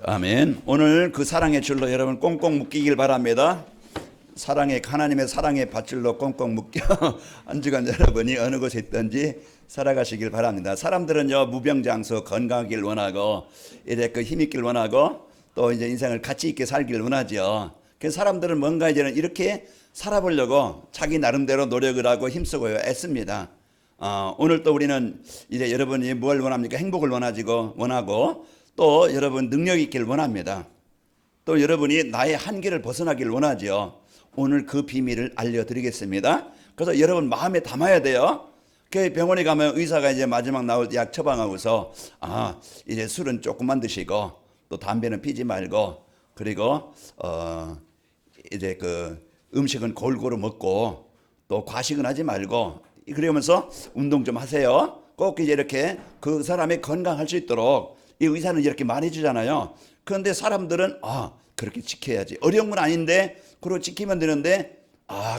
아멘. 오늘 그 사랑의 줄로 여러분 꽁꽁 묶이길 바랍니다. 하나님의 사랑의 밧줄로 꽁꽁 묶여 한 주간 여러분이 어느 곳에 있든지 살아가시길 바랍니다. 사람들은요, 무병장수 건강하길 원하고 이제 그 힘있길 원하고 또 이제 인생을 가치 있게 살길 원하죠. 그래서 사람들은 뭔가 이제는 이렇게 살아보려고 자기 나름대로 노력을 하고 힘쓰고 애씁니다. 오늘 또 우리는 이제 여러분이 뭘 원합니까? 행복을 원하고 또 여러분 능력 있길 원합니다. 또 여러분이 나의 한계를 벗어나길 원하죠. 오늘 그 비밀을 알려드리겠습니다. 그래서 여러분 마음에 담아야 돼요. 그 병원에 가면 의사가 이제 마지막 나올 약 처방하고서 이제 술은 조금만 드시고 또 담배는 피지 말고 그리고 이제 그 음식은 골고루 먹고 또 과식은 하지 말고 그러면서 운동 좀 하세요. 꼭 이제 이렇게 그 사람이 건강할 수 있도록 이 의사는 이렇게 말해주잖아요. 그런데 사람들은 그렇게 지켜야지. 어려운 건 아닌데 그걸 지키면 되는데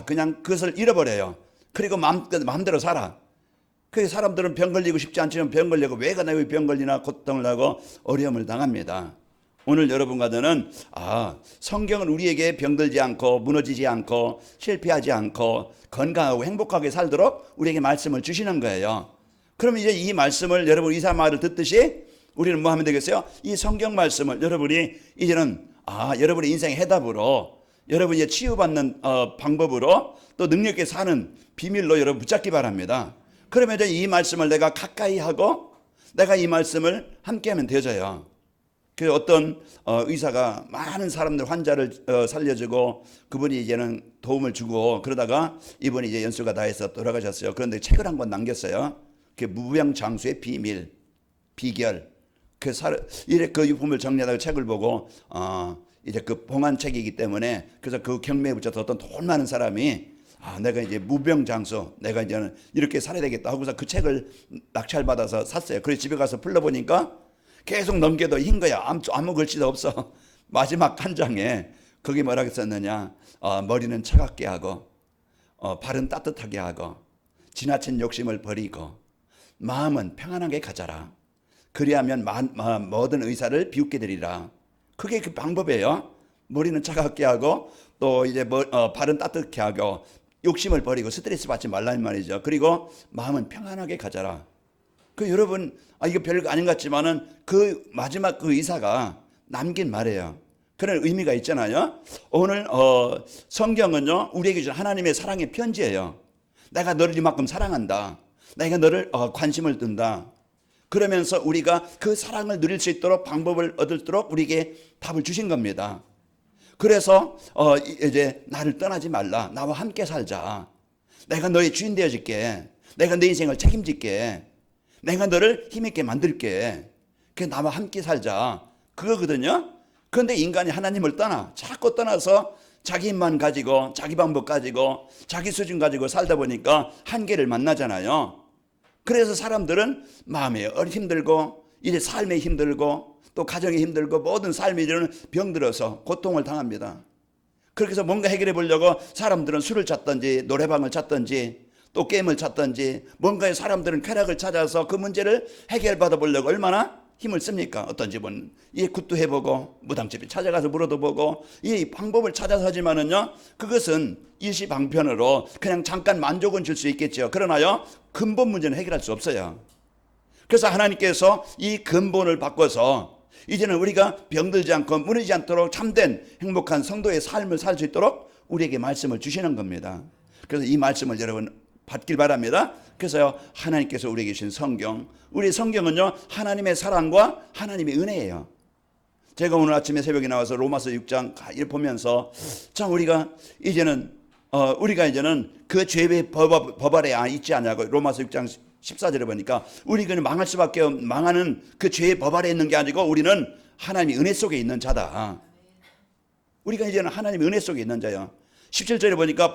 그냥 그것을 잃어버려요. 그리고 마음대로 살아. 그 사람들은 병 걸리고 싶지 않지만 병 걸리고 왜 내가 병 걸리나 고통을 하고 어려움을 당합니다. 오늘 여러분과 저는 성경은 우리에게 병들지 않고 무너지지 않고 실패하지 않고 건강하고 행복하게 살도록 우리에게 말씀을 주시는 거예요. 그럼 이제 이 말씀을 여러분 이사 말을 듣듯이 우리는 뭐 하면 되겠어요? 이 성경 말씀을 여러분이 이제는 여러분의 인생의 해답으로 여러분이 치유받는 방법으로 또 능력 있게 사는 비밀로 여러분 붙잡기 바랍니다. 그러면 이제 이 말씀을 내가 가까이 하고 내가 이 말씀을 함께 하면 되져요. 그 어떤 의사가 많은 사람들 환자를 살려주고 그분이 이제는 도움을 주고 그러다가 이분이 이제 연수가 다해서 돌아가셨어요. 그런데 책을 한 권 남겼어요. 그 무병장수의 비결. 그 유품을 정리하다가 책을 보고 이제 그 봉한 책이기 때문에 그래서 그 경매에 붙여서 어떤 돈 많은 사람이 내가 이제 무병장수 내가 이제는 이렇게 살아야 되겠다 하고서 그 책을 낙찰받아서 샀어요. 그래서 집에 가서 풀러보니까 계속 넘겨도 흰 거야. 아무 글씨도 없어. 마지막 한 장에 거기 뭐라고 썼느냐. 머리는 차갑게 하고 발은 따뜻하게 하고 지나친 욕심을 버리고 마음은 평안하게 가져라. 그리하면 모든 의사를 비웃게 되리라. 그게 그 방법이에요. 머리는 차갑게 하고 또 이제 발은 따뜻하게 하고 욕심을 버리고 스트레스 받지 말라는 말이죠. 그리고 마음은 평안하게 가져라. 그 여러분 이거 별거 아닌 것 같지만은 그 마지막 그 의사가 남긴 말이에요. 그런 의미가 있잖아요. 오늘 성경은요 우리에게 준 하나님의 사랑의 편지예요. 내가 너를 이만큼 사랑한다. 내가 너를 관심을 둔다. 그러면서 우리가 그 사랑을 누릴 수 있도록 방법을 얻도록 우리에게 답을 주신 겁니다. 그래서 이제 나를 떠나지 말라. 나와 함께 살자. 내가 너의 주인 되어줄게. 내가 내 인생을 책임질게. 내가 너를 힘있게 만들게. 그 나와 함께 살자. 그거거든요. 그런데 인간이 하나님을 자꾸 떠나서 자기 힘만 가지고 자기 방법 가지고 자기 수준 가지고 살다 보니까 한계를 만나잖아요. 그래서 사람들은 마음에 힘들고 이제 삶에 힘들고 또 가정에 힘들고 모든 삶에 이르는 병들어서 고통을 당합니다. 그렇게 해서 뭔가 해결해 보려고 사람들은 술을 찾든지 노래방을 찾든지 또 게임을 찾든지 뭔가에 사람들은 쾌락을 찾아서 그 문제를 해결받아 보려고 얼마나 힘을 씁니까? 어떤 집은 이 굿도 해보고 무당집에 찾아가서 물어도 보고 이 방법을 찾아서 하지만은요 그것은 일시방편으로 그냥 잠깐 만족은 줄 수 있겠죠. 그러나요 근본 문제는 해결할 수 없어요. 그래서 하나님께서 이 근본을 바꿔서 이제는 우리가 병들지 않고 무너지지 않도록 참된 행복한 성도의 삶을 살 수 있도록 우리에게 말씀을 주시는 겁니다. 그래서 이 말씀을 여러분 받길 바랍니다. 그래서요 하나님께서 우리에게 주신 성경, 우리 성경은요 하나님의 사랑과 하나님의 은혜예요. 제가 오늘 아침에 새벽에 나와서 로마서 6장 보면서 참 우리가 이제는 그 죄의 법 아래 있지 않냐고 로마서 6장 14절에 보니까 우리는 망할 수밖에 망하는 그 죄의 법 아래 있는 게 아니고 우리는 하나님의 은혜 속에 있는 자다. 우리가 이제는 하나님의 은혜 속에 있는 자예요. 17절에 보니까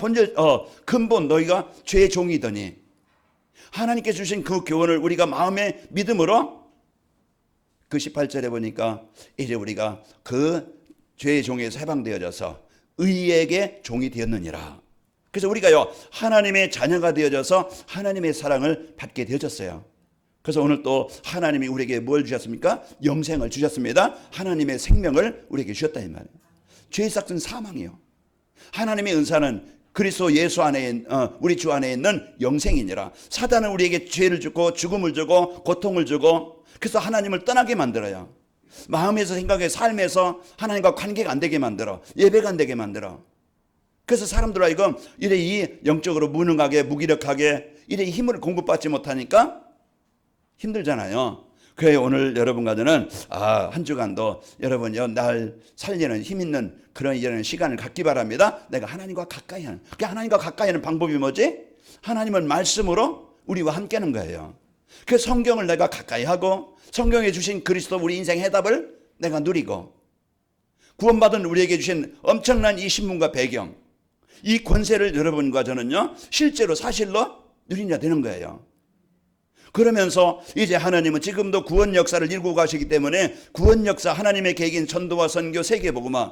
근본 너희가 죄의 종이더니 하나님께 주신 그 교훈을 우리가 마음의 믿음으로 그 18절에 보니까 이제 우리가 그 죄의 종에서 해방되어져서 의에게 종이 되었느니라. 그래서 우리가요 하나님의 자녀가 되어져서 하나님의 사랑을 받게 되어졌어요. 그래서 오늘 또 하나님이 우리에게 뭘 주셨습니까? 영생을 주셨습니다. 하나님의 생명을 우리에게 주셨다 이 말이에요. 죄의 삭은 사망이요. 하나님의 은사는 그리스도 예수 안에 우리 주 안에 있는 영생이니라. 사단은 우리에게 죄를 주고 죽음을 주고 고통을 주고 그래서 하나님을 떠나게 만들어요. 마음에서 생각에 삶에서 하나님과 관계가 안 되게 만들어. 예배가 안 되게 만들어. 그래서 사람들 하여금 이래 이 영적으로 무능하게 무기력하게 이래 힘을 공급받지 못하니까 힘들잖아요. 그래요. 오늘 여러분과 저는 한 주간도 여러분요 날 살리는 힘 있는 그런 이런 시간을 갖기 바랍니다. 내가 하나님과 가까이 하는. 그 하나님과 가까이 하는 방법이 뭐지? 하나님은 말씀으로 우리와 함께하는 거예요. 그 성경을 내가 가까이 하고 성경에 주신 그리스도 우리 인생 해답을 내가 누리고 구원받은 우리에게 주신 엄청난 이 신분과 배경 이 권세를 여러분과 저는요 실제로 사실로 누리냐 되는 거예요. 그러면서 이제 하나님은 지금도 구원 역사를 이루고 가시기 때문에 구원 역사 하나님의 계획인 전도와 선교 세계복음화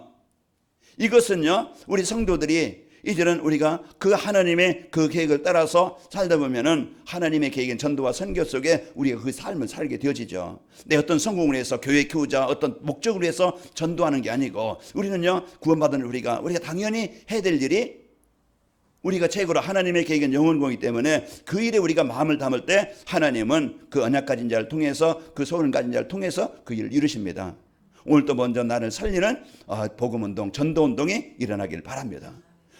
이것은요 우리 성도들이 이제는 우리가 그 하나님의 그 계획을 따라서 살다 보면은 하나님의 계획인 전도와 선교 속에 우리가 그 삶을 살게 되어지죠. 내 어떤 성공을 위해서 교회 키우자 어떤 목적을 위해서 전도하는 게 아니고 우리는요 구원받은 우리가 당연히 해야 될 일이 우리가 최고로 하나님의 계획은 영원공이기 때문에 그 일에 우리가 마음을 담을 때 하나님은 그 언약 가진 자를 통해서 그 소원을 가진 자를 통해서 그 일을 이루십니다. 오늘도 먼저 나를 살리는 복음운동 전도운동이 일어나길 바랍니다.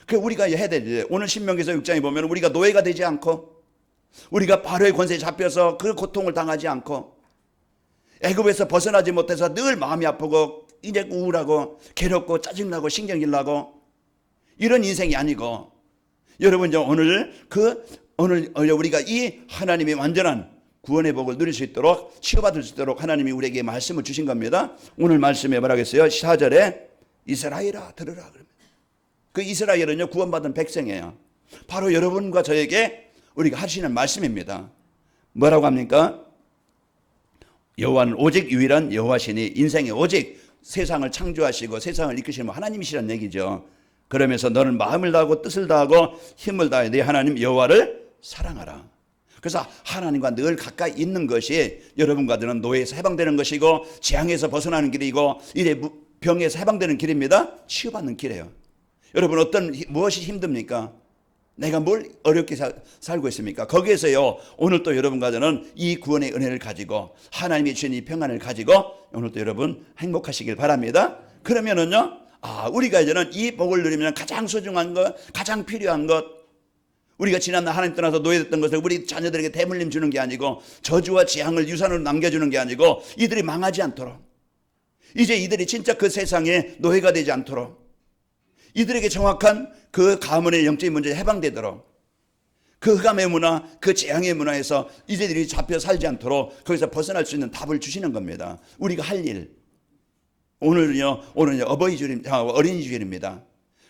그 우리가 해야 될 일 오늘 신명기서 6장에 보면 우리가 노예가 되지 않고 우리가 바로의 권세에 잡혀서 그 고통을 당하지 않고 애굽에서 벗어나지 못해서 늘 마음이 아프고 이제 우울하고 괴롭고 짜증나고 신경질 나고 이런 인생이 아니고 여러분 오늘 우리가 이 하나님의 완전한 구원의 복을 누릴 수 있도록 치유받을 수 있도록 하나님이 우리에게 말씀을 주신 겁니다. 오늘 말씀에 뭐라겠어요? 4절에 이스라엘아 들으라. 그 이스라엘은요 구원받은 백성이에요. 바로 여러분과 저에게 우리가 하시는 말씀입니다. 뭐라고 합니까? 여호와는 오직 유일한 여호와시니 인생에 오직 세상을 창조하시고 세상을 이끄시는 하나님이시란 얘기죠. 그러면서 너는 마음을 다하고 뜻을 다하고 힘을 다해 네 하나님 여호와를 사랑하라. 그래서 하나님과 늘 가까이 있는 것이 여러분과 저는 노예에서 해방되는 것이고 재앙에서 벗어나는 길이고 이래 병에서 해방되는 길입니다. 치유받는 길이에요. 여러분 무엇이 힘듭니까? 내가 뭘 어렵게 살고 있습니까? 거기에서요 오늘 또 여러분과 저는 이 구원의 은혜를 가지고 하나님이 주신 이 평안을 가지고 오늘 또 여러분 행복하시길 바랍니다. 그러면은요 우리가 이제는 이 복을 누리면 가장 소중한 것, 가장 필요한 것, 우리가 지난날 하나님 떠나서 노예됐던 것을 우리 자녀들에게 대물림 주는 게 아니고 저주와 재앙을 유산으로 남겨주는 게 아니고 이들이 망하지 않도록 이제 이들이 진짜 그 세상에 노예가 되지 않도록 이들에게 정확한 그 가문의 영적인 문제에 해방되도록 그 흑암의 문화, 그 재앙의 문화에서 이들이 잡혀 살지 않도록 거기서 벗어날 수 있는 답을 주시는 겁니다. 우리가 할 일. 오늘은요 어린이 주일입니다.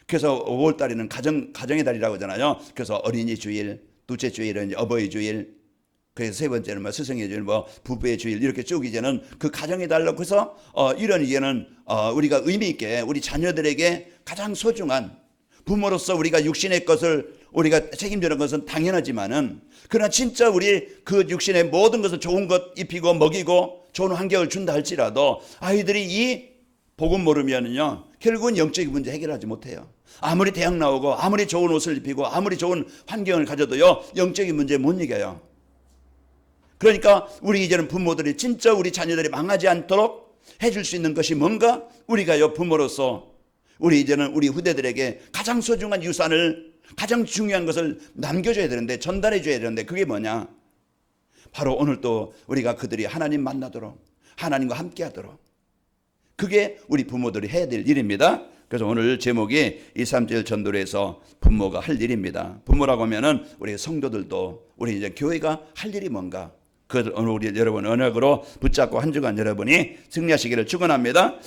그래서 5월 달에는 가정의 달이라고 하잖아요. 그래서 어린이 주일, 둘째 주일은 어버이 주일, 그래서 세 번째는 스승의 주일, 부부의 주일 이렇게 쭉 이제는 그 가정의 달로 그래서 이런 이제는 우리가 의미 있게 우리 자녀들에게 가장 소중한 부모로서 우리가 육신의 것을 우리가 책임지는 것은 당연하지만은 그러나 진짜 우리 그 육신의 모든 것을 좋은 것 입히고 먹이고 좋은 환경을 준다 할지라도 아이들이 이 복음 모르면은요 결국은 영적인 문제 해결하지 못해요. 아무리 대학 나오고 아무리 좋은 옷을 입히고 아무리 좋은 환경을 가져도요 영적인 문제 못 이겨요. 그러니까 우리 이제는 부모들이 진짜 우리 자녀들이 망하지 않도록 해줄 수 있는 것이 뭔가 우리가요 부모로서 우리 이제는 우리 후대들에게 가장 소중한 유산을 가장 중요한 것을 남겨줘야 되는데 전달해 줘야 되는데 그게 뭐냐? 바로 오늘 또 우리가 그들이 하나님 만나도록 하나님과 함께 하도록 그게 우리 부모들이 해야 될 일입니다. 그래서 오늘 제목이 237 전도에서 부모가 할 일입니다. 부모라고 하면은 우리 성도들도 우리 이제 교회가 할 일이 뭔가 그 오늘 우리 여러분 언약으로 붙잡고 한 주간 여러분이 승리하시기를 축원합니다.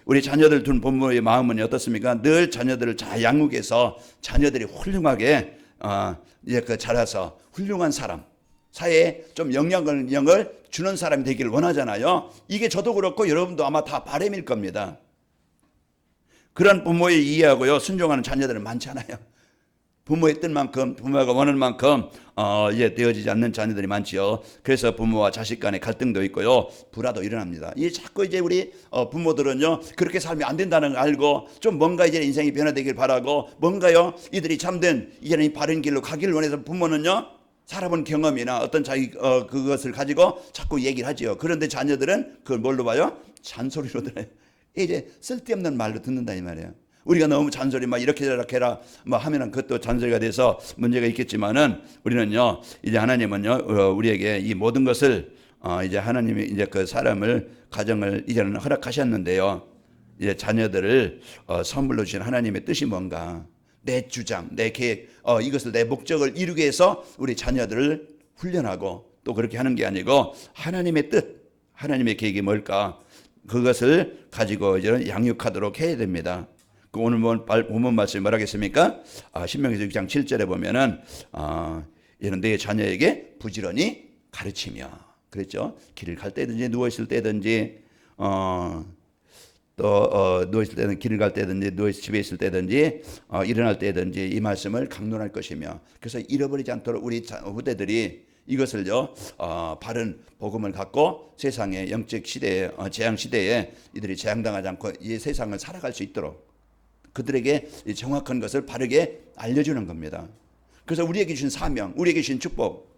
우리 자녀들 둔 부모의 마음은 어떻습니까? 늘 자녀들을 잘 양육해서 자녀들이 훌륭하게 이제 그 자라서 훌륭한 사람 사회에 좀 영향을 주는 사람이 되기를 원하잖아요. 이게 저도 그렇고 여러분도 아마 다 바람일 겁니다. 그런 부모의 이해하고요 순종하는 자녀들은 많잖아요. 부모의 뜻만큼 부모가 원하는 만큼 이제 되어지지 않는 자녀들이 많지요. 그래서 부모와 자식 간의 갈등도 있고요, 불화도 일어납니다. 이 자꾸 이제 우리 부모들은요 그렇게 살면 안 된다는 걸 알고 좀 뭔가 이제 인생이 변화되길 바라고 뭔가요 이들이 참된 이제는 바른 길로 가기를 원해서 부모는요 살아본 경험이나 어떤 자기 그것을 가지고 자꾸 얘기를 하지요. 그런데 자녀들은 그걸 뭘로 봐요? 잔소리로 들어요. 이제 쓸데없는 말로 듣는다 이 말이에요. 우리가 너무 잔소리 막 이렇게 저렇게 해라 뭐 하면은 그것도 잔소리가 돼서 문제가 있겠지만은 우리는요 이제 하나님은요 우리에게 이 모든 것을 이제 하나님이 이제 그 사람을 가정을 이제는 허락하셨는데요. 이제 자녀들을 선물로 주신 하나님의 뜻이 뭔가, 내 주장, 내 계획, 이것을 내 목적을 이루기 위해서 우리 자녀들을 훈련하고 또 그렇게 하는 게 아니고 하나님의 뜻, 하나님의 계획이 뭘까? 그것을 가지고 이제 양육하도록 해야 됩니다. 그 오늘 본문 말씀이 뭐라 하겠습니까? 신명기서 6장 7절에 보면은 이는 내 자녀에게 부지런히 가르치며 그랬죠. 길을 갈 때든지 누워 있을 때든지 또 누워 있을 때는 길을 갈 때든지 누워 집에 있을 때든지 일어날 때든지 이 말씀을 강론할 것이며, 그래서 잃어버리지 않도록 우리 후대들이 이것을요 바른 복음을 갖고 세상의 영적 시대에 재앙 시대에 이들이 재앙당하지 않고 이 세상을 살아갈 수 있도록 그들에게 정확한 것을 바르게 알려주는 겁니다. 그래서 우리에게 주신 사명, 우리에게 주신 축복,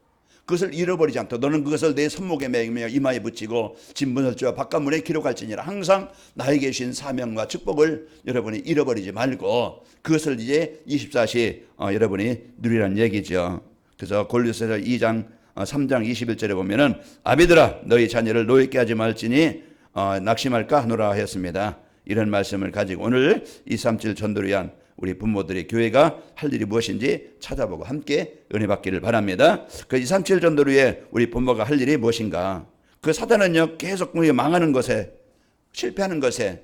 그것을 잃어버리지 않도록 너는 그것을 내 손목에 매며 이마에 붙이고 진문설주와 바깥문에 기록할지니라. 항상 나에게 주신 사명과 축복을 여러분이 잃어버리지 말고 그것을 이제 24시 여러분이 누리라는 얘기죠. 그래서 골로새서 2장 3장 21절에 보면은 아비들아 너희 자녀를 노예케 하지 말지니 낙심할까 하노라 하였습니다. 이런 말씀을 가지고 오늘 237 전도를 위한 우리 부모들의 교회가 할 일이 무엇인지 찾아보고 함께 은혜 받기를 바랍니다. 그 237 전도를 위해 우리 부모가 할 일이 무엇인가? 그 사단은요 계속 망하는 것에, 실패하는 것에,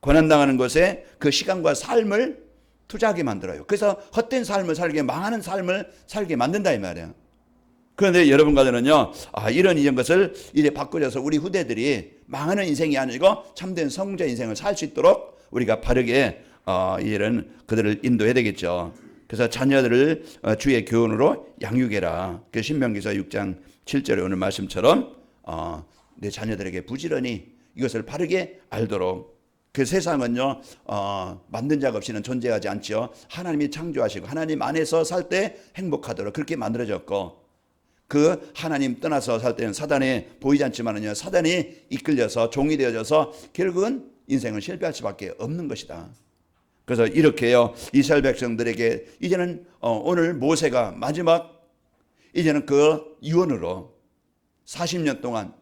고난당하는 것에 그 시간과 삶을 투자하게 만들어요. 그래서 헛된 삶을 살게, 망하는 삶을 살게 만든다 이 말이에요. 그런데 여러분 가정은요 이런 것을 이제 바꾸어서 우리 후대들이 망하는 인생이 아니고 참된 성자 인생을 살 수 있도록 우리가 바르게 이런 그들을 인도해야 되겠죠. 그래서 자녀들을 주의 교훈으로 양육해라. 그 신명기서 6장 7절에 오늘 말씀처럼 내 자녀들에게 부지런히 이것을 바르게 알도록. 그 세상은요 만든 자가 없이는 존재하지 않죠. 하나님이 창조하시고 하나님 안에서 살 때 행복하도록 그렇게 만들어졌고, 그 하나님 떠나서 살 때는 사단이 보이지 않지만은요 사단이 이끌려서 종이 되어져서 결국은 인생을 실패할 수밖에 없는 것이다. 그래서 이렇게요 이스라엘 백성들에게 이제는 오늘 모세가 마지막 이제는 그 유언으로 40년 동안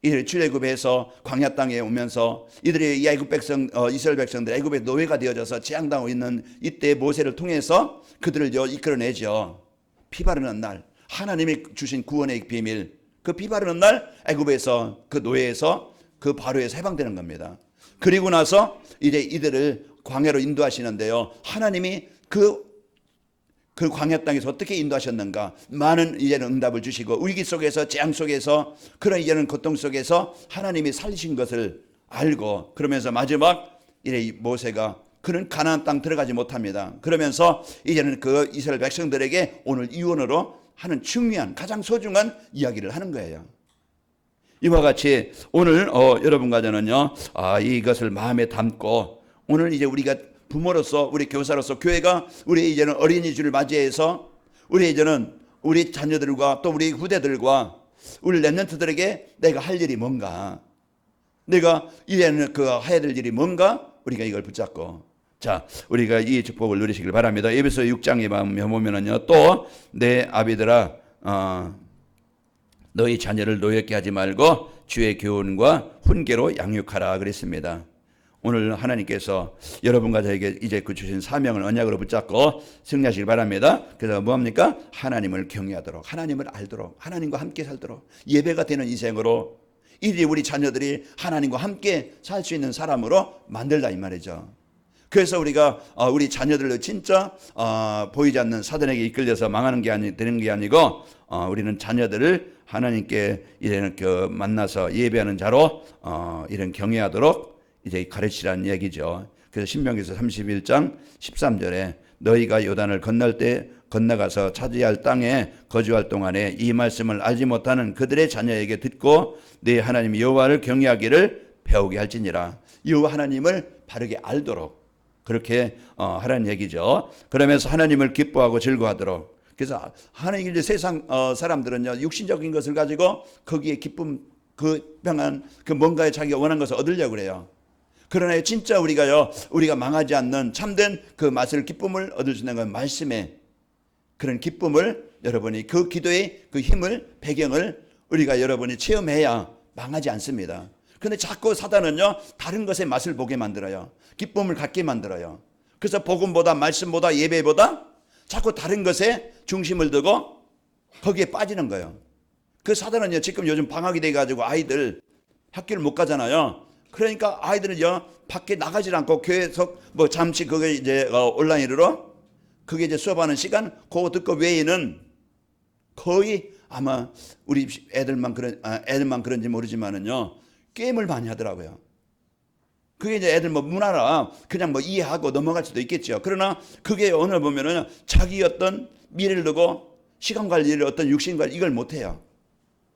이들이 출애굽에서 광야 땅에 오면서 이들이 이 애굽 백성 이스라엘 백성들 애굽의 노예가 되어져서 재앙당하고 있는 이때 모세를 통해서 그들을 이끌어내죠. 피 바르는 날 하나님이 주신 구원의 비밀, 그 피 바르는 날 애굽에서 그 노예에서 그 바로에서 해방되는 겁니다. 그리고 나서 이제 이들을 광야로 인도하시는데요. 하나님이 그 광야 땅에서 어떻게 인도하셨는가? 많은 이제는 응답을 주시고 위기 속에서 재앙 속에서 그런 이제는 고통 속에서 하나님이 살리신 것을 알고 그러면서 마지막 이래 모세가 그는 가나안 땅 들어가지 못합니다. 그러면서 이제는 그 이스라엘 백성들에게 오늘 유언으로 하는 중요한 가장 소중한 이야기를 하는 거예요. 이와 같이 오늘 여러분과 저는요 이것을 마음에 담고 오늘 이제 우리가 부모로서 우리 교사로서 교회가 우리 이제는 어린이주를 맞이해서 우리 이제는 우리 자녀들과 또 우리 후대들과 우리 랩런트들에게 내가 할 일이 뭔가, 내가 이제는 그 해야 될 일이 뭔가 우리가 이걸 붙잡고 자 우리가 이 축복을 누리시길 바랍니다. 에베소 6장에 보면은요 또 내 아비들아 너희 자녀를 노엽게 하지 말고 주의 교훈과 훈계로 양육하라 그랬습니다. 오늘 하나님께서 여러분과 저에게 이제 그 주신 사명을 언약으로 붙잡고 승리하시길 바랍니다. 그래서 뭐합니까? 하나님을 경외하도록, 하나님을 알도록, 하나님과 함께 살도록 예배가 되는 인생으로 이제 우리 자녀들이 하나님과 함께 살 수 있는 사람으로 만들다 이 말이죠. 그래서 우리가 우리 자녀들을 진짜 보이지 않는 사단에게 이끌려서 망하는 게 되는 게 아니고 우리는 자녀들을 하나님께 이제는 만나서 예배하는 자로 이런 경외하도록 이제 가르치라는 얘기죠. 그래서 신명기서 31장 13절에 너희가 요단을 건널 때 건너가서 차지할 땅에 거주할 동안에 이 말씀을 알지 못하는 그들의 자녀에게 듣고 네 하나님 여호와를 경외하기를 배우게 할지니라. 여호와 하나님을 바르게 알도록 그렇게 하라는 얘기죠. 그러면서 하나님을 기뻐하고 즐거워하도록. 그래서 하나님 이제 세상 사람들은요 육신적인 것을 가지고 거기에 기쁨, 그 평안, 그 뭔가에 자기가 원하는 것을 얻으려고 그래요. 그러나 진짜 우리가 망하지 않는 참된 그 맛을, 기쁨을 얻을 수 있는 건 말씀의 그런 기쁨을 여러분이 그 기도의 그 힘을, 배경을 우리가 여러분이 체험해야 망하지 않습니다. 그런데 자꾸 사단은요 다른 것의 맛을 보게 만들어요. 기쁨을 갖게 만들어요. 그래서 복음보다, 말씀보다, 예배보다 자꾸 다른 것에 중심을 두고 거기에 빠지는 거예요. 그 사단은요 지금 요즘 방학이 돼가지고 아이들 학교를 못 가잖아요. 그러니까 아이들은요 밖에 나가질 않고 교회에서 뭐 잠시 그게 이제 온라인으로 그게 이제 수업하는 시간 그거 듣고 외에는 거의 아마 우리 애들만 그런지 모르지만은요 게임을 많이 하더라고요. 그게 이제 애들 뭐 문화라 그냥 뭐 이해하고 넘어갈 수도 있겠죠. 그러나 그게 오늘 보면은 자기 어떤 미래를 두고 시간 관리를 어떤 육신 관리 이걸 못 해요.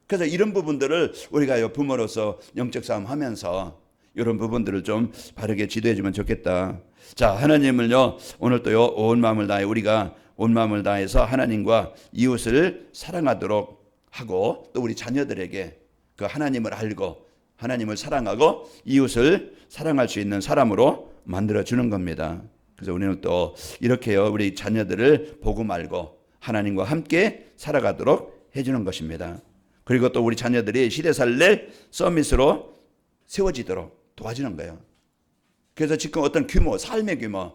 그래서 이런 부분들을 우리가 부모로서 영적 싸움 하면서 이런 부분들을 좀 바르게 지도해 주면 좋겠다. 자, 하나님을요 오늘 또요 온 마음을 다해 우리가 온 마음을 다해서 하나님과 이웃을 사랑하도록 하고 또 우리 자녀들에게 그 하나님을 알고 하나님을 사랑하고 이웃을 사랑할 수 있는 사람으로 만들어 주는 겁니다. 그래서 우리는 또 이렇게요 우리 자녀들을 복음 알고 하나님과 함께 살아가도록 해주는 것입니다. 그리고 또 우리 자녀들이 시대살릴 서밋으로 세워지도록 도와주는 거예요. 그래서 지금 어떤 규모, 삶의 규모,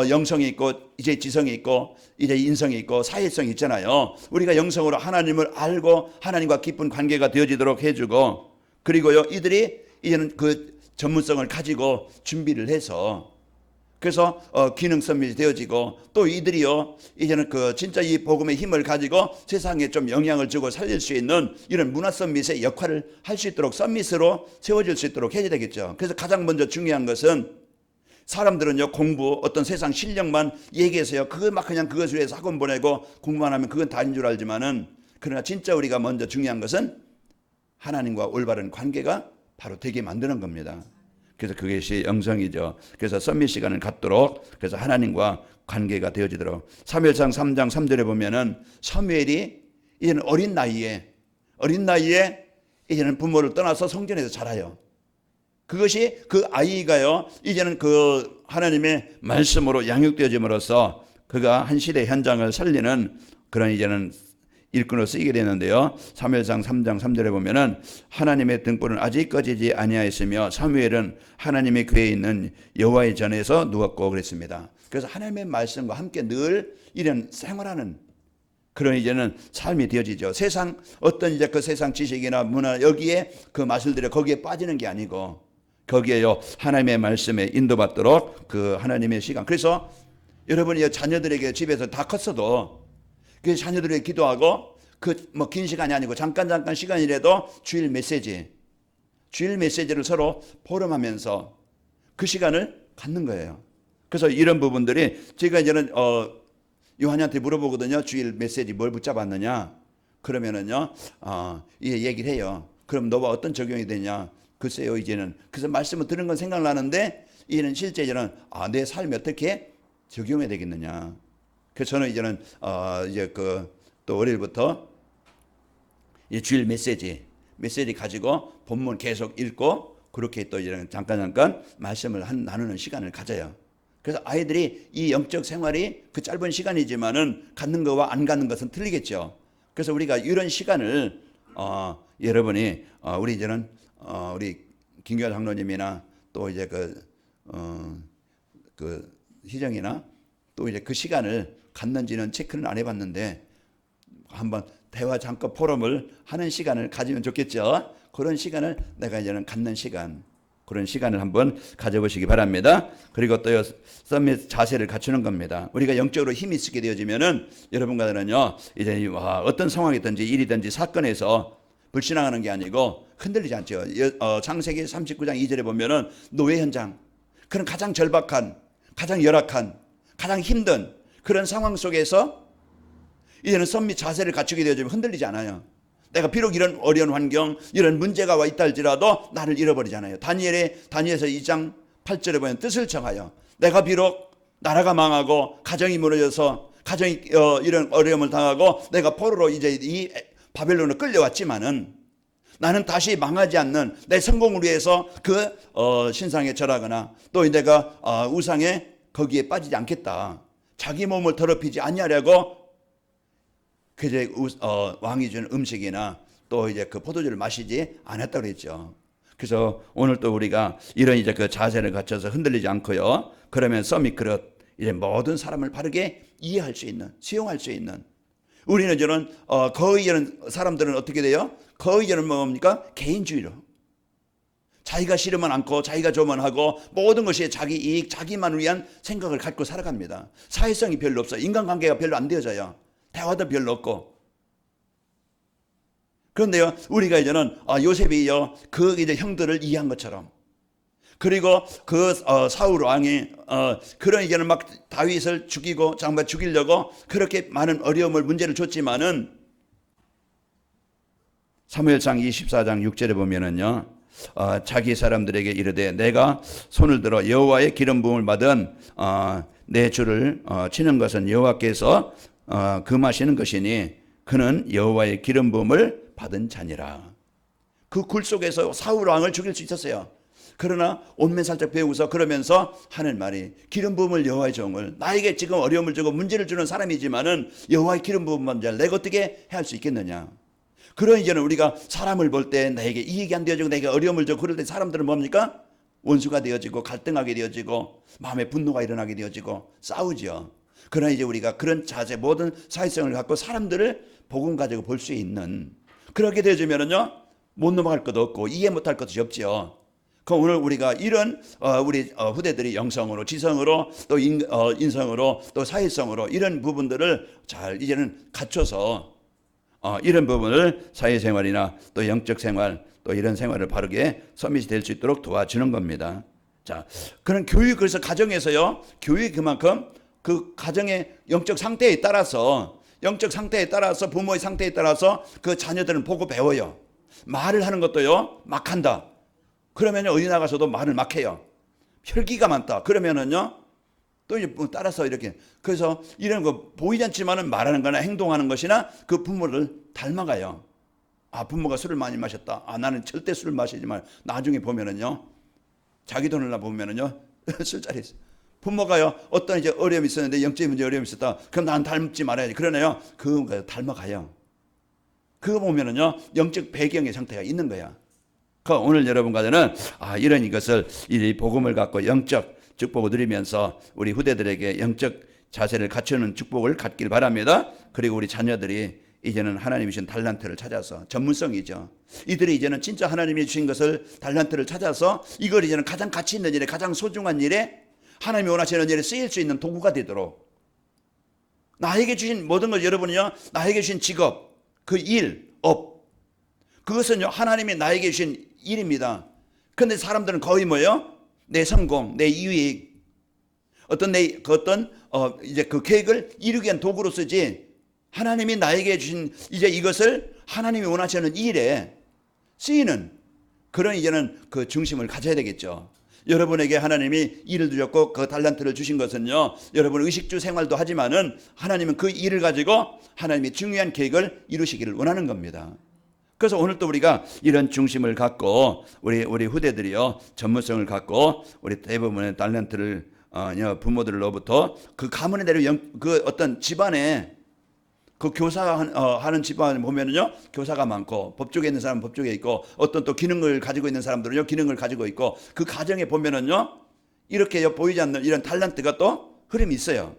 영성이 있고 이제 지성이 있고 이제 인성이 있고 사회성이 있잖아요. 우리가 영성으로 하나님을 알고 하나님과 깊은 관계가 되어지도록 해주고 그리고요 이들이 이제는 그 전문성을 가지고 준비를 해서 그래서 기능 서밋이 되어지고 또 이들이요 이제는 그 진짜 이 복음의 힘을 가지고 세상에 좀 영향을 주고 살릴 수 있는 이런 문화 서밋의 역할을 할 수 있도록 서밋으로 세워질 수 있도록 해야 되겠죠. 그래서 가장 먼저 중요한 것은 사람들은요 공부 어떤 세상 실력만 얘기해서요 그거 막 그냥 그것을 위해서 학원 보내고 공부만 하면 그건 다인 줄 알지만은 그러나 진짜 우리가 먼저 중요한 것은 하나님과 올바른 관계가 바로 되게 만드는 겁니다. 그래서 그것이 영성이죠. 그래서 서밋 시간을 갖도록 그래서 하나님과 관계가 되어지도록 사무엘상 3장 3절에 보면은 사무엘이 이제는 어린 나이에 이제는 부모를 떠나서 성전에서 자라요. 그것이 그 아이가요 이제는 그 하나님의 말씀으로 양육되어짐으로써 그가 한 시대 현장을 살리는 그런 이제는 일꾼으로 쓰이게 되는데요. 사무엘상 3장 3절에 보면은 하나님의 등불은 아직 꺼지지 아니하였으며 사무엘은 하나님의 궤에 있는 여호와의 전에서 누웠고 그랬습니다. 그래서 하나님의 말씀과 함께 늘 이런 생활하는 그런 이제는 삶이 되어지죠. 세상 어떤 이제 그 세상 지식이나 문화 여기에 그 맛을 들여 거기에 빠지는 게 아니고 거기에요 하나님의 말씀에 인도받도록 그 하나님의 시간. 그래서 여러분이 자녀들에게 집에서 다 컸어도 그 자녀들에게 기도하고 그 뭐 긴 시간이 아니고 잠깐 시간이라도 주일 메시지를 서로 포럼하면서 그 시간을 갖는 거예요. 그래서 이런 부분들이 제가 이제는 요한이한테 물어보거든요. 주일 메시지 뭘 붙잡았느냐? 그러면은요 이 얘기를 해요. 그럼 너와 어떤 적용이 되냐? 글쎄요 이제는 그래서 말씀을 들은 건 생각나는데 이제는 실제 이제는 내 삶에 어떻게 적용해야 되겠느냐? 그래서 저는 이제는 이제 그 또 월요일부터 이 주일 메시지 가지고 본문 계속 읽고 그렇게 또 이런 잠깐 말씀을 나누는 시간을 가져요. 그래서 아이들이 이 영적 생활이 그 짧은 시간이지만은 갖는 거와 안 갖는 것은 틀리겠죠. 그래서 우리가 이런 시간을 여러분이 우리 이제는 우리 김규하 장로님이나 또 이제 그 희정이나 또 이제 그 시간을 갖는지는 체크는 안 해봤는데 한번 대화 잠깐 포럼을 하는 시간을 가지면 좋겠죠. 그런 시간을 내가 이제는 갖는 시간, 그런 시간을 한번 가져보시기 바랍니다. 그리고 또 서밋 자세를 갖추는 겁니다. 우리가 영적으로 힘이 쓰게 되어지면은 여러분과는요 이제 어떤 상황이든지 일이든지 사건에서 불신앙하는 게 아니고 흔들리지 않죠. 창세기 39장 2절에 보면은 노예 현장. 그런 가장 절박한, 가장 열악한, 가장 힘든 그런 상황 속에서 이제는 썸밋 자세를 갖추게 되어지면 흔들리지 않아요. 내가 비록 이런 어려운 환경, 이런 문제가 와 있다 할지라도 나를 잃어버리지 않아요. 다니엘서 2장 8절에 보면 뜻을 정하여 내가 비록 나라가 망하고 가정이 무너져서 가정이 이런 어려움을 당하고 내가 포로로 이제 이 바벨론으로 끌려왔지만은 나는 다시 망하지 않는 내 성공을 위해서 그 신상에 절하거나 또 내가 우상에 거기에 빠지지 않겠다. 자기 몸을 더럽히지 아니하려고 그제 왕이 준 음식이나 또 이제 그 포도주를 마시지 않았다고 그랬죠. 그래서 오늘 또 우리가 이런 이제 그 자세를 갖춰서 흔들리지 않고요. 그러면 서밋 그릇 이제 모든 사람을 바르게 이해할 수 있는, 수용할 수 있는. 우리는 저는 거의 저는 사람들은 어떻게 돼요? 거의 저는 뭡니까? 개인주의로. 자기가 싫으면 않고 자기가 좋으면 하고 모든 것이 자기 이익, 자기만을 위한 생각을 갖고 살아갑니다. 사회성이 별로 없어요. 인간관계가 별로 안 되어져요. 대화도 별로 없고. 그런데요, 우리가 이제는 요셉이요, 그 이제 형들을 이해한 것처럼, 그리고 그 사울 왕이 그런 이제는 막 다윗을 죽이고 장마 죽이려고 그렇게 많은 어려움을 문제를 줬지만은 사무엘상 24장 6절에 보면은요, 자기 사람들에게 이르되 내가 손을 들어 여호와의 기름 부음을 받은 내 주를 치는 것은 여호와께서 금하시는 것이니 그는 여호와의 기름 부음을 받은 자니라. 그 굴 속에서 사울 왕을 죽일 수 있었어요. 그러나 온면 살짝 배우고서 그러면서 하는 말이 기름 부음을 여호와의 종을, 나에게 지금 어려움을 주고 문제를 주는 사람이지만은 여호와의 기름 부음 받은 자를 내가 어떻게 할 수 있겠느냐. 그런 이제는 우리가 사람을 볼 때 나에게 이익이 안 되어지고 내게 어려움을 주고 그럴 때 사람들은 뭡니까? 원수가 되어지고 갈등하게 되어지고 마음에 분노가 일어나게 되어지고 싸우죠. 그러나 이제 우리가 그런 자세, 모든 사회성을 갖고 사람들을 복음 가지고 볼 수 있는, 그렇게 되어지면은요 못 넘어갈 것도 없고 이해 못할 것도 없지요. 그럼 오늘 우리가 이런 우리 후대들이 영성으로, 지성으로, 또 인성으로, 또 사회성으로 이런 부분들을 잘 이제는 갖춰서 이런 부분을 사회생활이나 또 영적 생활, 또 이런 생활을 바르게 서밋이 될 수 있도록 도와주는 겁니다. 자, 그런 교육, 그래서 가정에서요, 교육이 그만큼 그 가정의 영적 상태에 따라서 부모의 상태에 따라서 그 자녀들은 보고 배워요. 말을 하는 것도요, 막 한다. 그러면 어디 나가서도 말을 막 해요. 혈기가 많다. 그러면은요, 또 이제 따라서 이렇게. 그래서 이런 거 보이지 않지만은 말하는 거나 행동하는 것이나 그 부모를 닮아가요. 부모가 술을 많이 마셨다. 나는 절대 술을 마시지 말. 나중에 보면은요, 자기 돈을 나 보면은요, 술자리 있어. 부모가요, 어떤 이제 어려움이 있었는데 영적인 문제 어려움이 있었다. 그럼 난 닮지 말아야지. 그러네요. 그거 닮아가요. 그거 보면은요, 영적 배경의 상태가 있는 거야. 오늘 여러분과는 이런 이것을, 이 복음을 갖고 영적 축복을 누리면서 우리 후대들에게 영적 자세를 갖추는 축복을 갖길 바랍니다. 그리고 우리 자녀들이 이제는 하나님이 주신 달란트를 찾아서, 전문성이죠. 이들이 이제는 진짜 하나님이 주신 것을, 달란트를 찾아서 이걸 이제는 가장 가치 있는 일에, 가장 소중한 일에, 하나님이 원하시는 일에 쓰일 수 있는 도구가 되도록, 나에게 주신 모든 것, 여러분이요, 나에게 주신 직업, 그 일, 업, 그것은요 하나님이 나에게 주신 일입니다. 그런데 사람들은 거의 뭐예요? 내 성공, 내 이익, 이제 그 계획을 이루기 위한 도구로 쓰지, 하나님이 나에게 주신 이제 이것을 하나님이 원하시는 일에 쓰이는 그런 이제는 그 중심을 가져야 되겠죠. 여러분에게 하나님이 일을 주셨고 그 달란트를 주신 것은요, 여러분 의식주 생활도 하지만은 하나님은 그 일을 가지고 하나님이 중요한 계획을 이루시기를 원하는 겁니다. 그래서 오늘 또 우리가 이런 중심을 갖고 우리 후대들이요, 전문성을 갖고 우리 대부분의 달란트를 부모들로부터 그 가문에 내려 그 어떤 집안에 그 교사하는 집안 보면은요, 교사가 많고 법조계 있는 사람은 법조계에 있고 어떤 또 기능을 가지고 있는 사람들은요, 기능을 가지고 있고, 그 가정에 보면은요 이렇게 보이지 않는 이런 달란트가 또 흐름이 있어요.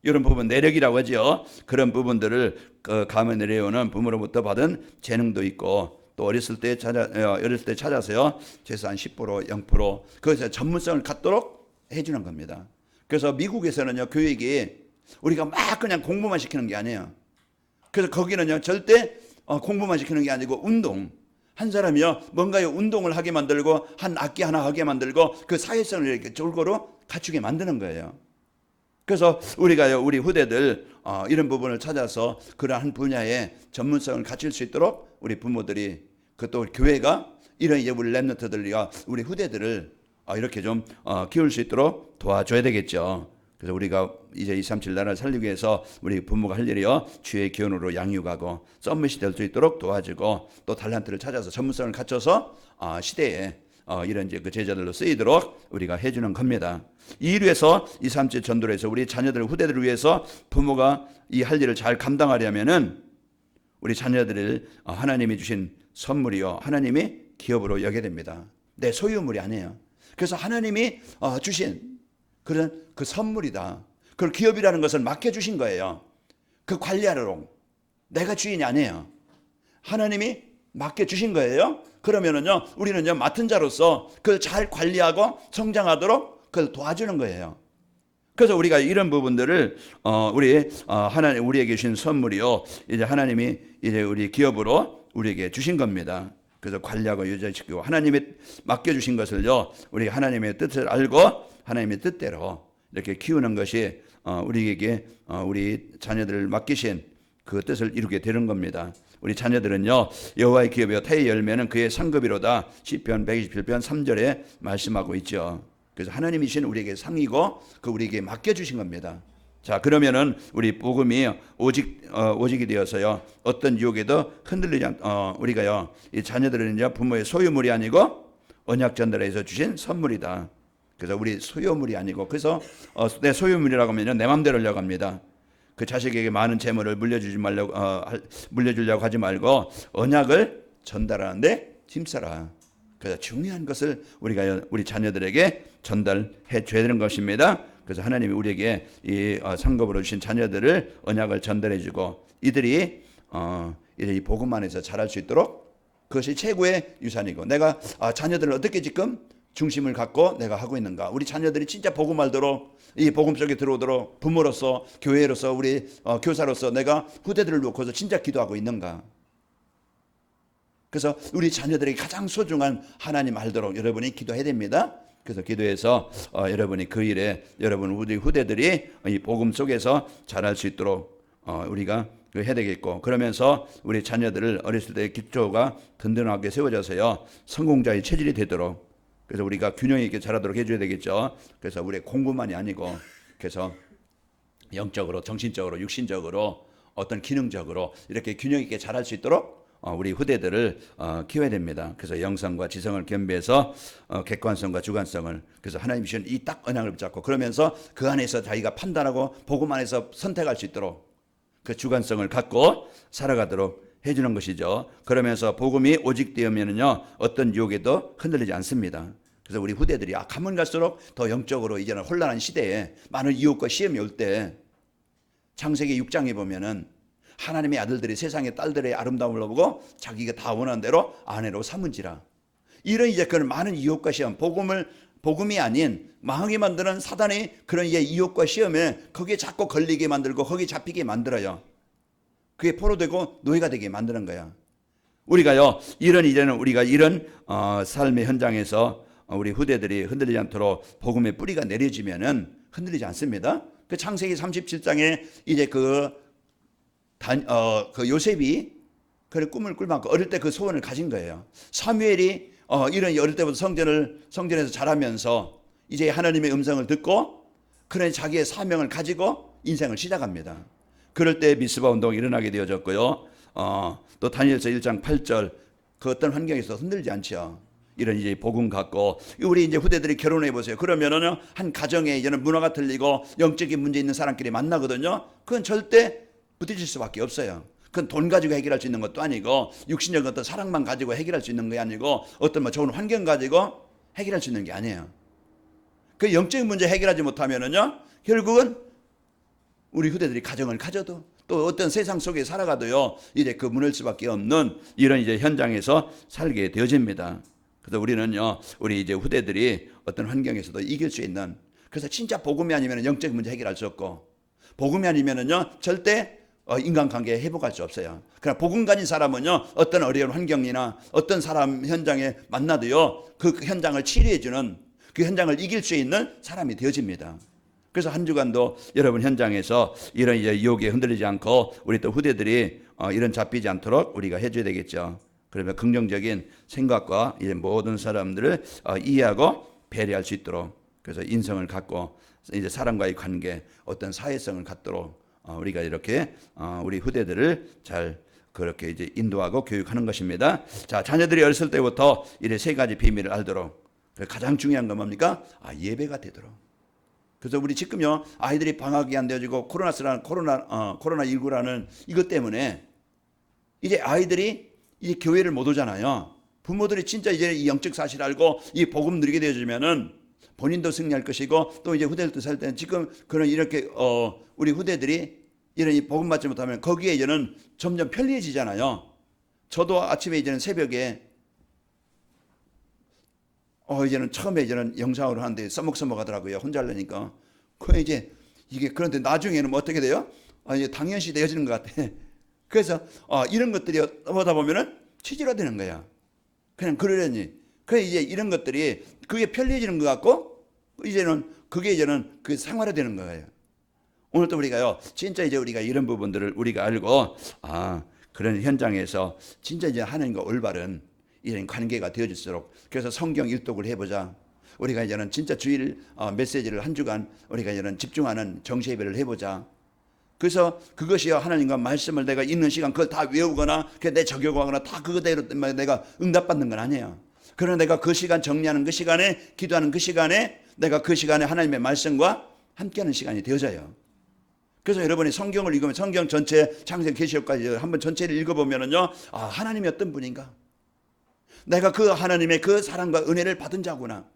이런 부분 내력이라고 하죠. 그런 부분들을 그 가문에 내려오는 부모로부터 받은 재능도 있고, 또 어렸을 때 찾아서요 최소한 10% 0% 그것에 전문성을 갖도록 해주는 겁니다. 그래서 미국에서는요 교육이 우리가 막 그냥 공부만 시키는 게 아니에요. 그래서 거기는요 절대 공부만 시키는 게 아니고 운동, 한 사람이요 뭔가요 운동을 하게 만들고 한 악기 하나 하게 만들고 그 사회성을 이렇게 골고루 갖추게 만드는 거예요. 그래서 우리가요 우리 후대들 이런 부분을 찾아서 그러한 분야의 전문성을 갖출 수 있도록 우리 부모들이 그 또 교회가 이런 이제 우리 랩런트들과 우리 후대들을 이렇게 좀 키울 수 있도록 도와줘야 되겠죠. 그래서 우리가 이제 237 나라를 살리기 위해서 우리 부모가 할 일이요 주의 기원으로 양육하고 썸밋이 될 수 있도록 도와주고 또 달란트를 찾아서 전문성을 갖춰서 시대에 이런 이제 그 제자들로 쓰이도록 우리가 해주는 겁니다. 이 일을 위해서 237 전도를 해서 우리 자녀들 후대들을 위해서 부모가 이 할 일을 잘 감당하려면은 우리 자녀들을 하나님이 주신 선물이요 하나님이 기업으로 여겨야 됩니다. 내 소유물이 아니에요. 그래서 하나님이 주신 그런 그 선물이다. 그걸 기업이라는 것을 맡겨주신 거예요. 그 관리하러 내가 주인이 아니에요. 하나님이 맡겨주신 거예요. 그러면은요 우리는요 맡은 자로서 그걸 잘 관리하고 성장하도록 그걸 도와주는 거예요. 그래서 우리가 이런 부분들을 하나님 우리에게 주신 선물이요 이제 하나님이 이제 우리 기업으로 우리에게 주신 겁니다. 그래서 관리하고 유지시키고 하나님이 맡겨주신 것을요 우리가 하나님의 뜻을 알고 하나님의 뜻대로 이렇게 키우는 것이 우리에게 우리 자녀들을 맡기신 그 뜻을 이루게 되는 겁니다. 우리 자녀들은요 여호와의 기업이요 태의 열매는 그의 상급이로다 시편 127편 3절에 말씀하고 있죠. 그래서 하나님이신 우리에게 상이고 그 우리에게 맡겨주신 겁니다. 자 그러면은 우리 복음이 오직이 되어서요 어떤 유혹에도 흔들리지 우리가요 이 자녀들은요 부모의 소유물이 아니고 언약 전달에서 주신 선물이다. 그래서 우리 소유물이 아니고 그래서 내 소유물이라고 하면요 내 맘대로 하려고 합니다. 그 자식에게 많은 재물을 물려주려고 하지 말고 언약을 전달하는데 힘써라. 그래서 중요한 것을 우리가 우리 자녀들에게 전달해 줘야 되는 것입니다. 그래서 하나님이 우리에게 이 상급으로 주신 자녀들을 언약을 전달해 주고 이들이 이제 이 복음 안에서 자랄 수 있도록 그것이 최고의 유산이고 내가 자녀들을 어떻게 지금 중심을 갖고 내가 하고 있는가. 우리 자녀들이 진짜 복음 알도록 이 복음 속에 들어오도록 부모로서 교회로서 우리 교사로서 내가 후대들을 놓고서 진짜 기도하고 있는가. 그래서 우리 자녀들에게 가장 소중한 하나님 알도록 여러분이 기도해야 됩니다. 그래서 기도해서 여러분이 그 일에 여러분 우리 후대들이 이 복음 속에서 자랄 수 있도록 우리가 해야 되겠고 그러면서 우리 자녀들을 어렸을 때 기초가 든든하게 세워져서요 성공자의 체질이 되도록 그래서 우리가 균형 있게 자라도록 해줘야 되겠죠. 그래서 우리 공부만이 아니고 그래서 영적으로 정신적으로 육신적으로 어떤 기능적으로 이렇게 균형 있게 자랄 수 있도록 우리 후대들을 키워야 됩니다. 그래서 영성과 지성을 겸비해서 객관성과 주관성을 그래서 하나님 주신 이 딱 언약을 붙잡고 그러면서 그 안에서 자기가 판단하고 복음 안에서 선택할 수 있도록 그 주관성을 갖고 살아가도록 해주는 것이죠. 그러면서 복음이 오직되면은요 어떤 유혹에도 흔들리지 않습니다. 그래서 우리 후대들이 가면 갈수록 더 영적으로 이제는 혼란한 시대에 많은 유혹과 시험이 올 때 창세기 6장에 보면은 하나님의 아들들이 세상의 딸들의 아름다움을 보고 자기가 다 원하는 대로 아내로 삼은지라. 이런 이제 그런 많은 유혹과 시험, 복음이 아닌 망하게 만드는 사단의 그런 유혹과 시험에 거기에 자꾸 걸리게 만들고 거기에 잡히게 만들어요. 그게 포로되고 노예가 되게 만드는 거야. 우리가요 이제는 우리가 이런 삶의 현장에서 우리 후대들이 흔들리지 않도록 복음의 뿌리가 내려지면은 흔들리지 않습니다. 그 창세기 37장에 이제 그 요셉이 그 꿈을 꿀만큼 어릴 때 그 소원을 가진 거예요. 사무엘이 이런 어릴 때부터 성전에서 자라면서 이제 하나님의 음성을 듣고 그런 자기의 사명을 가지고 인생을 시작합니다. 그럴 때 미스바 운동이 일어나게 되어졌고요. 또 다니엘서 1장 8절 그 어떤 환경에서 흔들지 않죠. 이런 이제 복음 갖고 우리 이제 후대들이 결혼해 보세요. 그러면은 한 가정에 이제는 문화가 틀리고 영적인 문제 있는 사람끼리 만나거든요. 그건 절대 부딪힐 수밖에 없어요. 그건 돈 가지고 해결할 수 있는 것도 아니고 육신적 어떤 사랑만 가지고 해결할 수 있는 게 아니고 어떤 좋은 환경 가지고 해결할 수 있는 게 아니에요. 그 영적인 문제 해결하지 못하면은요 결국은 우리 후대들이 가정을 가져도 또 어떤 세상 속에 살아가도요 이제 그 무너질 수밖에 없는 이런 이제 현장에서 살게 되어집니다. 그래서 우리는요 우리 이제 후대들이 어떤 환경에서도 이길 수 있는 그래서 진짜 복음이 아니면 영적 문제 해결할 수 없고 복음이 아니면은요 절대 인간관계에 회복할 수 없어요. 그러나 복음 가진 사람은요, 어떤 어려운 환경이나 어떤 사람 현장에 만나도요, 그 현장을 치료해주는, 그 현장을 이길 수 있는 사람이 되어집니다. 그래서 한 주간도 여러분 현장에서 이런 이제 유혹에 흔들리지 않고 우리 또 후대들이 이런 잡히지 않도록 우리가 해줘야 되겠죠. 그러면 긍정적인 생각과 이제 모든 사람들을 이해하고 배려할 수 있도록, 그래서 인성을 갖고 이제 사람과의 관계, 어떤 사회성을 갖도록 우리가 이렇게 우리 후대들을 잘 그렇게 이제 인도하고 교육하는 것입니다. 자, 자녀들이 어렸을 때부터 이래 세 가지 비밀을 알도록, 가장 중요한 건 뭡니까? 예배가 되도록. 그래서 우리 지금요, 아이들이 방학이 안 되어지고 코로나19라는 이것 때문에 이제 아이들이 이제 교회를 못 오잖아요. 부모들이 진짜 이제 이 영적 사실을 알고 이 복음 누리게 되어지면은 본인도 승리할 것이고 또 이제 후대들도 살 때는 지금 그런 이렇게 우리 후대들이 이런 이 복음 받지 못하면 거기에 이제는 점점 편리해지잖아요. 저도 아침에 이제는 새벽에 이제는 처음에 이제는 영상으로 하는데 써먹하더라고요. 혼자 하려니까. 그 이제 이게 그런데 나중에는 뭐 어떻게 돼요? 이제 당연시 되어지는 것 같아. 그래서 이런 것들이 보다 보면은 취지로 되는 거야. 그냥 그러려니. 그래 이제 이런 것들이 그게 편리해지는 것 같고 이제는 그게 이제는 그 생활화되는 거예요. 오늘도 우리가요, 진짜 이제 우리가 이런 부분들을 우리가 알고 그런 현장에서 진짜 이제 하나님과 올바른 이런 관계가 되어질수록, 그래서 성경 일독을 해보자. 우리가 이제는 진짜 주일 메시지를 한 주간 우리가 이제는 집중하는 정시 예배를 해보자. 그래서 그것이요, 하나님과 말씀을 내가 읽는 시간 그걸 다 외우거나 내 적용하거나 다 그거대로 내가 응답받는 건 아니에요. 그러나 내가 그 시간 정리하는 그 시간에, 기도하는 그 시간에 내가 그 시간에 하나님의 말씀과 함께하는 시간이 되어져요. 그래서 여러분이 성경을 읽으면 성경 전체 창세기 계시록까지 한번 전체를 읽어보면은요, 하나님이 어떤 분인가? 내가 그 하나님의 그 사랑과 은혜를 받은 자구나.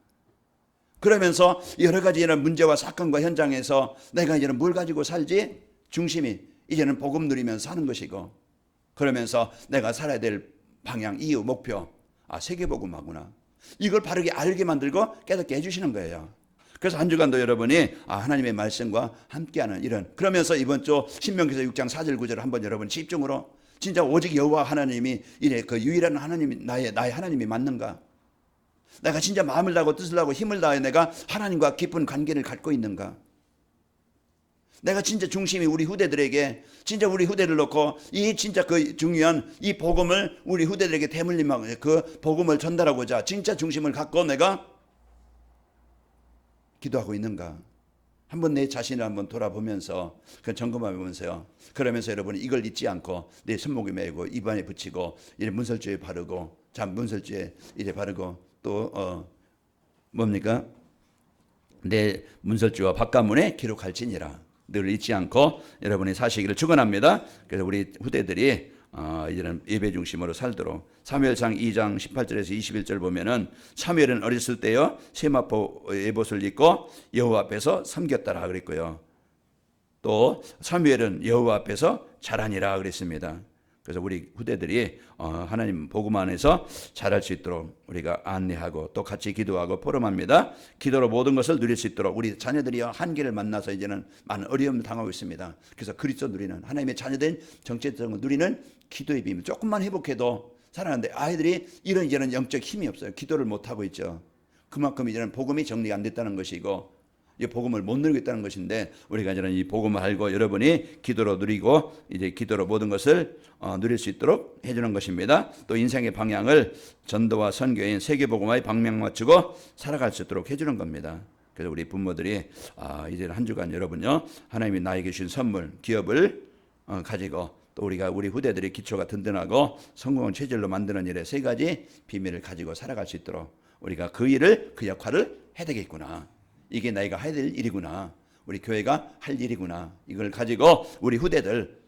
그러면서 여러 가지 이런 문제와 사건과 현장에서 내가 이제는 뭘 가지고 살지? 중심이 이제는 복음 누리면서 사는 것이고, 그러면서 내가 살아야 될 방향, 이유, 목표, 세계복음하구나. 이걸 바르게 알게 만들고 깨닫게 해주시는 거예요. 그래서 한 주간도 여러분이 하나님의 말씀과 함께하는 이런, 그러면서 이번 주 신명기서 6장 4절 9절을 한번 여러분 집중으로 진짜 오직 여호와 하나님이 이래 그 유일한 하나님이 나의 하나님이 맞는가? 내가 진짜 마음을 다하고 뜻을 다하고 힘을 다해 내가 하나님과 깊은 관계를 갖고 있는가? 내가 진짜 중심이 우리 후대들에게, 진짜 우리 후대를 놓고 이 진짜 그 중요한 이 복음을 우리 후대들에게 대물림하고 그 복음을 전달하고자 진짜 중심을 갖고 내가 기도하고 있는가? 한번 내 자신을 한번 돌아보면서 점검해보면서요. 그러면서 여러분이 이걸 잊지 않고 내 손목에 메고 입안에 붙이고 이제 문설주에 바르고, 문설주에 이제 바르고 또 뭡니까? 내 문설주와 바깥문에 기록할지니라. 늘 잊지 않고 여러분이 사시기를 축원합니다. 그래서 우리 후대들이 이제는 예배 중심으로 살도록, 사무엘상 2장 18절에서 21절 보면은 사무엘은 어렸을 때요 세마포 예봇을 입고 여호와 앞에서 섬겼다라 그랬고요. 또 사무엘은 여호와 앞에서 자라니라 그랬습니다. 그래서 우리 후대들이 하나님 복음 안에서 잘할 수 있도록 우리가 안내하고 또 같이 기도하고 포럼합니다. 기도로 모든 것을 누릴 수 있도록 우리 자녀들이 한계를 만나서 이제는 많은 어려움을 당하고 있습니다. 그래서 그리스도 누리는, 하나님의 자녀된 정체성을 누리는 기도의 비밀, 조금만 회복해도 살아가는데 아이들이 이런 이제는 영적 힘이 없어요. 기도를 못하고 있죠. 그만큼 이제는 복음이 정리가 안 됐다는 것이고 이 복음을 못 누리고 있다는 것인데, 우리가 이제는 이 복음을 알고 여러분이 기도로 누리고 이제 기도로 모든 것을 누릴 수 있도록 해주는 것입니다. 또 인생의 방향을 전도와 선교인 세계복음화의 방향 맞추고 살아갈 수 있도록 해주는 겁니다. 그래서 우리 부모들이 이제는 한 주간 여러분요, 하나님이 나에게 주신 선물, 기업을 가지고 또 우리 후대들의 기초가 든든하고 성공한 체질로 만드는 일에 세 가지 비밀을 가지고 살아갈 수 있도록 우리가 그 일을, 그 역할을 해야 되겠구나. 이게 내가 해야 될 일이구나. 우리 교회가 할 일이구나. 이걸 가지고 우리 후대들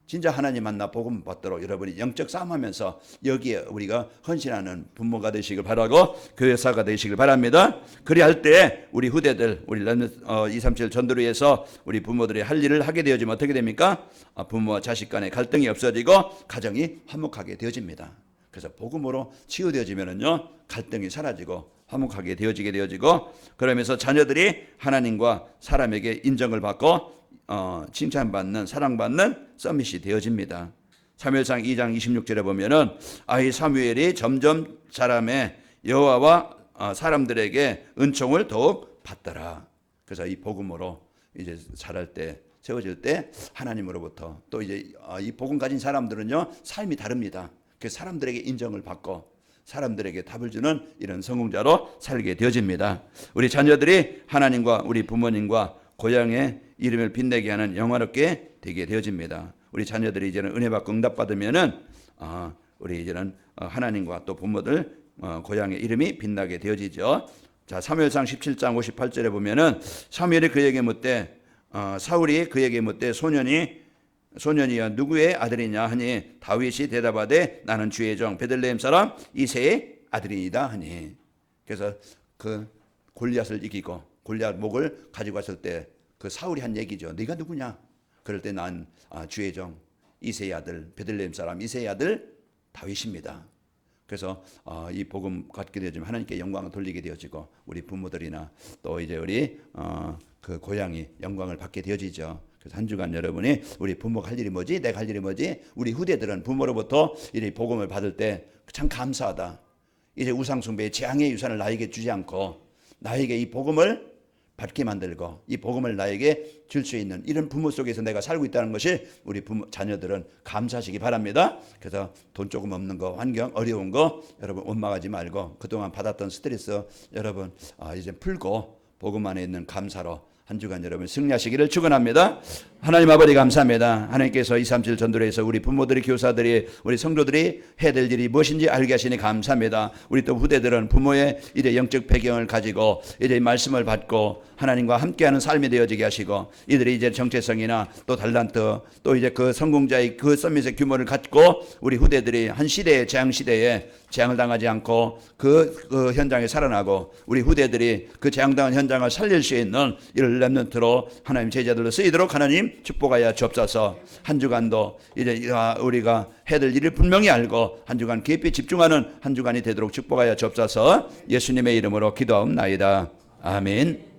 진짜 하나님 만나 복음 받도록 여러분이 영적 싸움하면서 여기에 우리가 헌신하는 부모가 되시길 바라고 교회사가 되시길 바랍니다. 그리할 때 우리 후대들, 우리 237 전도를 위해서 우리 부모들이 할 일을 하게 되어지면 어떻게 됩니까? 부모와 자식 간의 갈등이 없어지고 가정이 화목하게 되어집니다. 그래서 복음으로 치유되어지면은요, 갈등이 사라지고 화목하게 되어지고, 그러면서 자녀들이 하나님과 사람에게 인정을 받고 칭찬받는 사랑받는 서밋이 되어집니다. 사무엘상 2장 26절에 보면은 이 사무엘이 점점 자라매 여호와와 사람들에게 은총을 더욱 받더라. 그래서 이 복음으로 이제 자랄 때 세워질 때 하나님으로부터 또 이제 이 복음 가진 사람들은요 삶이 다릅니다. 그 사람들에게 인정을 받고 사람들에게 답을 주는 이런 성공자로 살게 되어집니다. 우리 자녀들이 하나님과 우리 부모님과 고향의 이름을 빛내게 하는 영화롭게 되게 되어집니다. 우리 자녀들이 이제는 은혜 받고 응답 받으면은 우리 이제는 하나님과 또 부모들 고향의 이름이 빛나게 되어지죠. 자, 사무엘상 17장 58절에 보면은 사무엘이 그에게 묻되 사울이 그에게 묻되 소년이여 누구의 아들이냐 하니 다윗이 대답하되 나는 주의 종 베들레헴 사람 이새의 아들이다 하니. 그래서 그 골리앗을 이기고 골리앗 목을 가지고 왔을 때 그 사울이 한 얘기죠. 네가 누구냐? 그럴 때 난 주의 종 이새의 아들 베들레헴 사람 이새의 아들 다윗입니다. 그래서 이 복음 갖게 되어지면 하나님께 영광을 돌리게 되어지고 우리 부모들이나 또 이제 우리 그 고향이 영광을 받게 되어지죠. 그래서 한 주간 여러분이 우리 부모가 할 일이 뭐지? 내가 할 일이 뭐지? 우리 후대들은 부모로부터 이 복음을 받을 때 참 감사하다. 이제 우상숭배의 재앙의 유산을 나에게 주지 않고 나에게 이 복음을 받게 만들고 이 복음을 나에게 줄 수 있는 이런 부모 속에서 내가 살고 있다는 것이 우리 부모 자녀들은 감사하시기 바랍니다. 그래서 돈 조금 없는 거 환경 어려운 거 여러분 원망하지 말고 그동안 받았던 스트레스 여러분 이제 풀고 복음 안에 있는 감사로 한 주간 여러분 승리하시기를 축원합니다. 하나님 아버지 감사합니다. 하나님께서 237 전도회에서 우리 부모들이 교사들이 우리 성도들이 해야 될 일이 무엇인지 알게 하시니 감사합니다. 우리 또 후대들은 부모의 이제 영적 배경을 가지고 이제 말씀을 받고 하나님과 함께하는 삶이 되어지게 하시고 이들이 이제 정체성이나 또 달란트 또 이제 그 성공자의 그 서밋의 규모를 갖고 우리 후대들이 한 시대의 재앙 시대에 재앙을 당하지 않고 그 현장에 살아나고 우리 후대들이 그 재앙당한 현장을 살릴 수 있는 이를 렘넌트로 하나님 제자들로 쓰이도록 하나님 축복하여 주옵소서. 한 주간도 이제 우리가 해야 될 일을 분명히 알고 한 주간 깊이 집중하는 한 주간이 되도록 축복하여 주옵소서. 예수님의 이름으로 기도하옵나이다. 아멘.